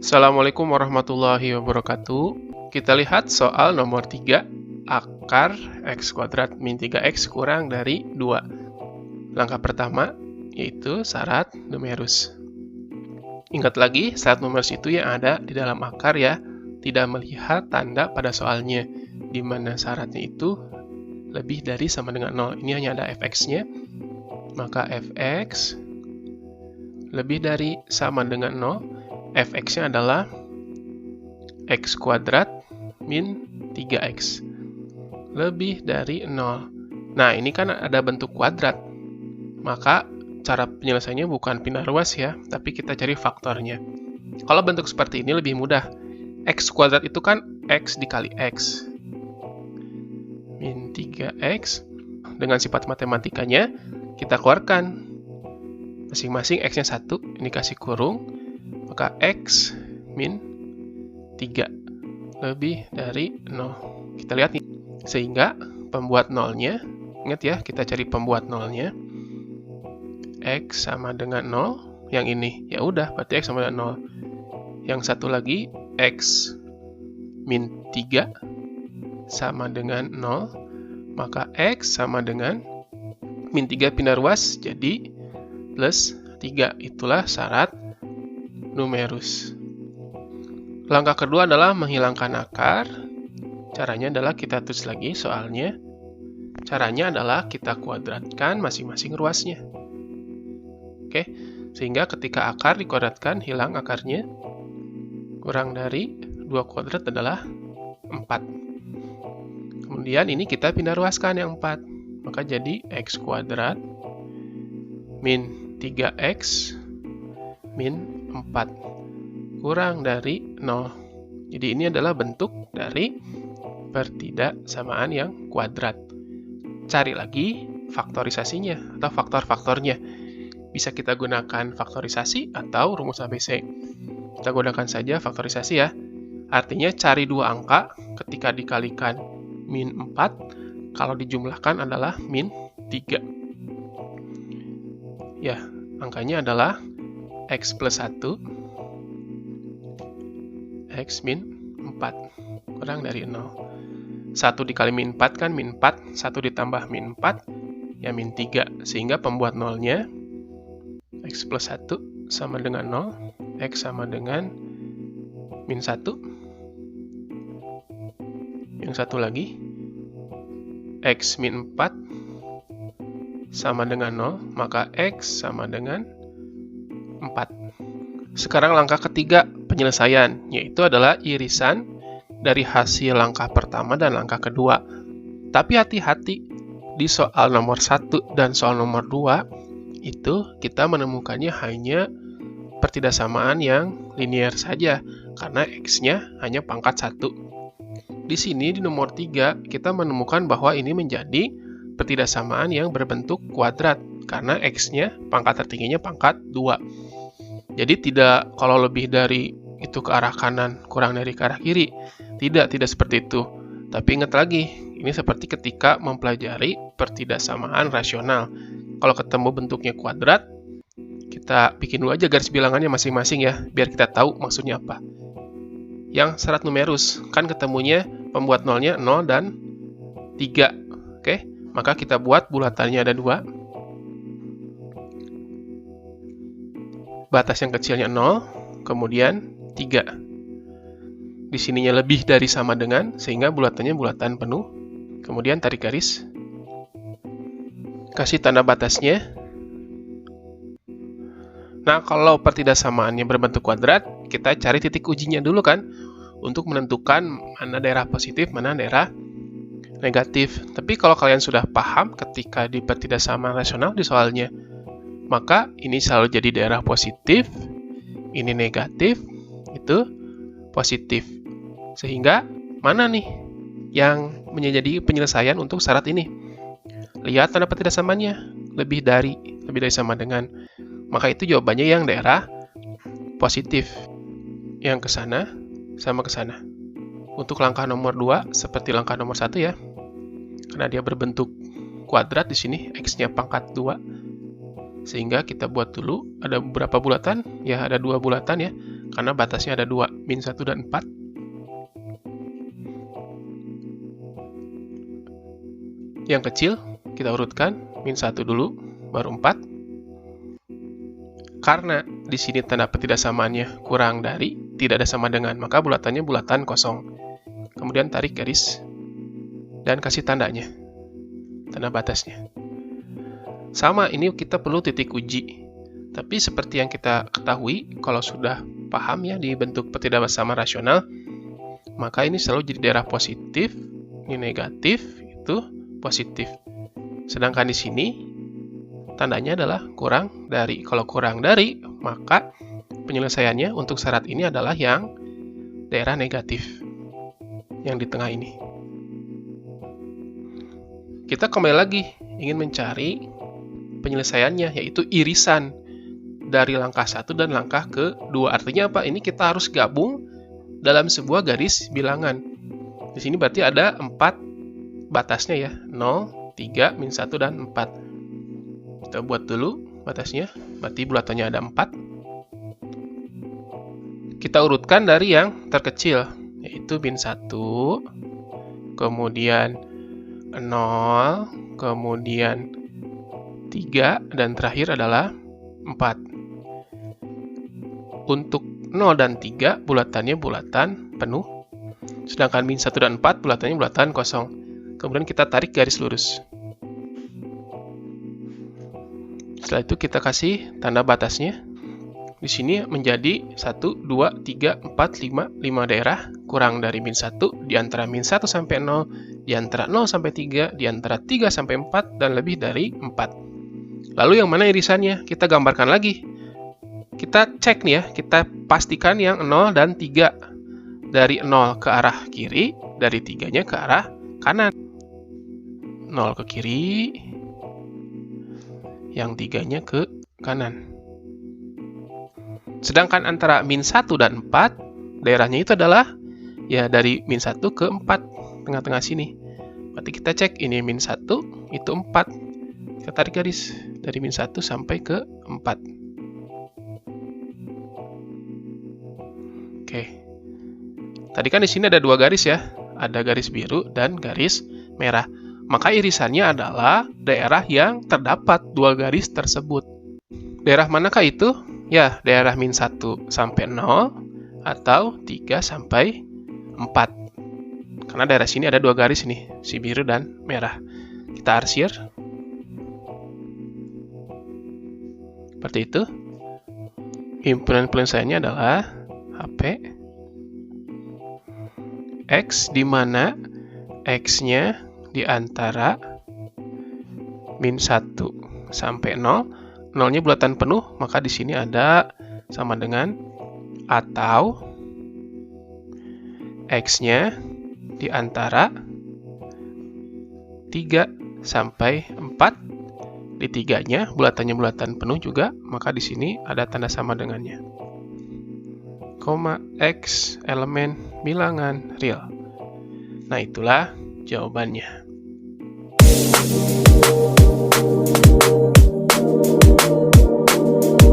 Assalamualaikum warahmatullahi wabarakatuh. Kita lihat soal nomor 3, akar x kuadrat min 3x kurang dari 2. Langkah pertama, yaitu syarat numerus. Ingat lagi, syarat numerus itu yang ada di dalam akar ya, tidak melihat tanda pada soalnya, di mana syaratnya itu lebih dari sama dengan 0. Ini hanya ada fx-nya, maka fx lebih dari sama dengan 0. Fx-nya adalah x kuadrat min 3x lebih dari 0. Nah, ini kan ada bentuk kuadrat. Maka cara penyelesaiannya bukan pindah ruas ya, tapi kita cari faktornya. Kalau bentuk seperti ini lebih mudah. X kuadrat itu kan x dikali x. Min 3x. Dengan sifat matematikanya, kita keluarkan. Masing-masing x-nya 1, ini kasih kurung. Maka x min 3 lebih dari 0. Kita lihat nih. Sehingga pembuat nolnya, ingat ya, kita cari pembuat nolnya. X sama dengan 0. Yang ini, ya udah, berarti x sama dengan 0. Yang satu lagi, x min 3 sama dengan 0. Maka x sama dengan min 3 pindah ruas, jadi plus 3. Itulah syarat numerus. Langkah kedua adalah menghilangkan akar. Caranya adalah kita tulis lagi soalnya. Caranya adalah kita kuadratkan masing-masing ruasnya. Oke, sehingga ketika akar dikuadratkan, hilang akarnya. Kurang dari 2 kuadrat adalah 4. Kemudian ini kita pindah ruaskan yang 4. Maka jadi x kuadrat min 3x min 4 kurang dari 0. Jadi ini adalah bentuk dari pertidaksamaan yang kuadrat. Cari lagi faktorisasinya atau faktor-faktornya. Bisa kita gunakan faktorisasi atau rumus ABC. Kita gunakan saja faktorisasi ya. Artinya cari dua angka ketika dikalikan min 4, kalau dijumlahkan adalah min 3. Ya, angkanya adalah x plus 1, x min 4, kurang dari 0. 1 dikali min 4 kan min 4, 1 ditambah min 4, ya min 3. Sehingga pembuat nolnya, x plus 1 sama dengan 0, x sama dengan min 1. Yang satu lagi, x min 4 sama dengan 0, maka x sama dengan 4. Sekarang langkah ketiga penyelesaian, yaitu adalah irisan dari hasil langkah pertama dan langkah kedua. Tapi hati-hati, di soal nomor 1 dan soal nomor 2, itu kita menemukannya hanya pertidaksamaan yang linear saja, karena x-nya hanya pangkat 1. Di sini, di nomor 3, kita menemukan bahwa ini menjadi pertidaksamaan yang berbentuk kuadrat, karena x-nya pangkat tertingginya pangkat 2. Jadi tidak kalau lebih dari itu ke arah kanan, kurang dari ke arah kiri. Tidak seperti itu. Tapi ingat lagi, ini seperti ketika mempelajari pertidaksamaan rasional. Kalau ketemu bentuknya kuadrat, kita bikin dulu aja garis bilangannya masing-masing ya, biar kita tahu maksudnya apa. Yang syarat numerus, kan ketemunya pembuat nolnya 0 dan 3. Oke, maka kita buat bulatannya ada 2. Batas yang kecilnya 0, kemudian 3. Di sininya lebih dari sama dengan, sehingga bulatannya bulatan penuh. Kemudian tarik garis. Kasih tanda batasnya. Nah, kalau pertidaksamaannya berbentuk kuadrat, kita cari titik ujinya dulu kan, untuk menentukan mana daerah positif, mana daerah negatif. Tapi kalau kalian sudah paham ketika di pertidaksamaan rasional di soalnya, maka ini selalu jadi daerah positif, ini negatif, itu positif. Sehingga mana nih yang menjadi penyelesaian untuk syarat ini? Lihat tanda pertidaksamaannya, lebih dari sama dengan. Maka itu jawabannya yang daerah positif. Yang ke sana sama ke sana. Untuk langkah nomor 2 seperti langkah nomor 1 ya. Karena dia berbentuk kuadrat di sini, x-nya pangkat 2. Sehingga kita buat dulu, ada beberapa bulatan? Ya, ada 2 bulatan ya. karena batasnya ada 2, min 1 dan 4. Yang kecil kita urutkan, min 1 dulu, baru 4. Karena di sini tanda ketidaksamaannya kurang dari, tidak ada sama dengan, maka bulatannya bulatan kosong. Kemudian tarik garis dan kasih tandanya, tanda batasnya. Sama, ini kita perlu titik uji. Tapi seperti yang kita ketahui, kalau sudah paham ya di bentuk ketidaksamaan rasional, maka ini selalu jadi daerah positif, ini negatif, itu positif. Sedangkan di sini tandanya adalah kurang dari. Kalau kurang dari, maka penyelesaiannya untuk syarat ini adalah yang daerah negatif, yang di tengah ini. Kita kembali lagi ingin mencari penyelesaiannya, yaitu irisan dari langkah 1 dan langkah kedua. Artinya apa? Ini kita harus gabung dalam sebuah garis bilangan. Di sini berarti ada 4 batasnya ya, 0, 3, min 1, dan 4. Kita buat dulu batasnya, berarti bulatannya ada 4. Kita urutkan dari yang terkecil, yaitu min 1, kemudian 0, kemudian 3, dan terakhir adalah 4. Untuk 0 dan 3 bulatannya bulatan penuh, sedangkan min 1 dan 4 bulatannya bulatan kosong. Kemudian kita tarik garis lurus. Setelah itu kita kasih tanda batasnya. Di sini menjadi 1, 2, 3, 4, 5 daerah, kurang dari min 1, di antara min 1 sampai 0, di antara 0 sampai 3, di antara 3 sampai 4, dan lebih dari 4. Lalu yang mana irisannya? Kita gambarkan lagi. Kita cek nih ya, kita pastikan yang 0 dan 3. Dari 0 ke arah kiri, dari 3-nya ke arah kanan. 0 ke kiri, yang 3-nya ke kanan. Sedangkan antara min 1 dan 4, daerahnya itu adalah ya dari min 1 ke 4, tengah-tengah sini. Berarti kita cek ini min 1, itu 4. Kita tarik garis dari min 1 sampai ke 4. Oke. Tadi kan di sini ada 2 garis ya. Ada garis biru dan garis merah. Maka irisannya adalah daerah yang terdapat 2 garis tersebut. Daerah manakah itu? Ya, daerah min 1 sampai 0 atau 3 sampai 4. Karena daerah sini ada 2 garis nih, si biru dan merah. Kita arsir. Seperti itu. Himpunan penyelesaiannya adalah HP X, di mana X-nya di antara min 1 sampai 0. 0-nya bulatan penuh, maka di sini ada sama dengan atau X-nya di antara 3 sampai 4. Di 3-nya bulatannya bulatan penuh juga, maka di sini ada tanda sama dengannya. Koma X elemen bilangan real. Nah, itulah jawabannya.